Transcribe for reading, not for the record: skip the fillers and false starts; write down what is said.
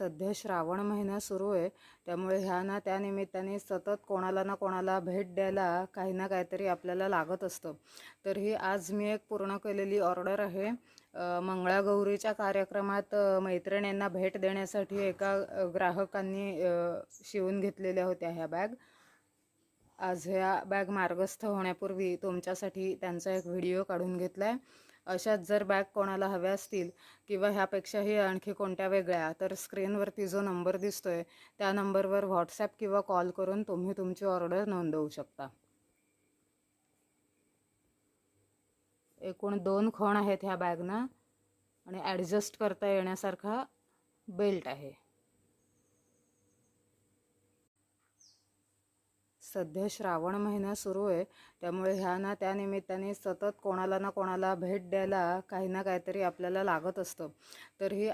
सध्या श्रावण महिना सुरू आहे, त्यामुळे ह्या ना त्या निमित्ताने सतत कोणाला ना कोणाला भेट द्यायला काही ना काहीतरी आपल्याला लागत असतं. तर ही आज मी एक पूर्ण केलेली ऑर्डर आहे. मंगळागौरीच्या कार्यक्रमात मैत्रिणींना भेट देण्यासाठी एका ग्राहकांनी शिवून घेतलेल्या होत्या ह्या बॅग. आज ह्या बॅग मार्गस्थ होण्यापूर्वी तुमच्यासाठी त्यांचा एक व्हिडिओ काढून घेतला आहे. अशाच जर बॅग कोणाला हव्या असतील किंवा ह्यापेक्षाही आणखी कोणत्या वेगळ्या, तर स्क्रीनवरती जो नंबर दिसतोय त्या नंबरवर व्हॉट्सॲप किंवा कॉल करून तुम्ही तुमची ऑर्डर नोंदवू शकता. एकूण 2 खण आहेत ह्या बॅगना आणि ॲडजस्ट करता येण्यासारखा बेल्ट आहे. सध्या श्रावण महिना सुरू आहे, त्यामुळे ह्या ना त्या निमित्ताने सतत कोणाला ना कोणाला भेट द्यायला काही ना काहीतरी आपल्याला लागत असतं. तर ही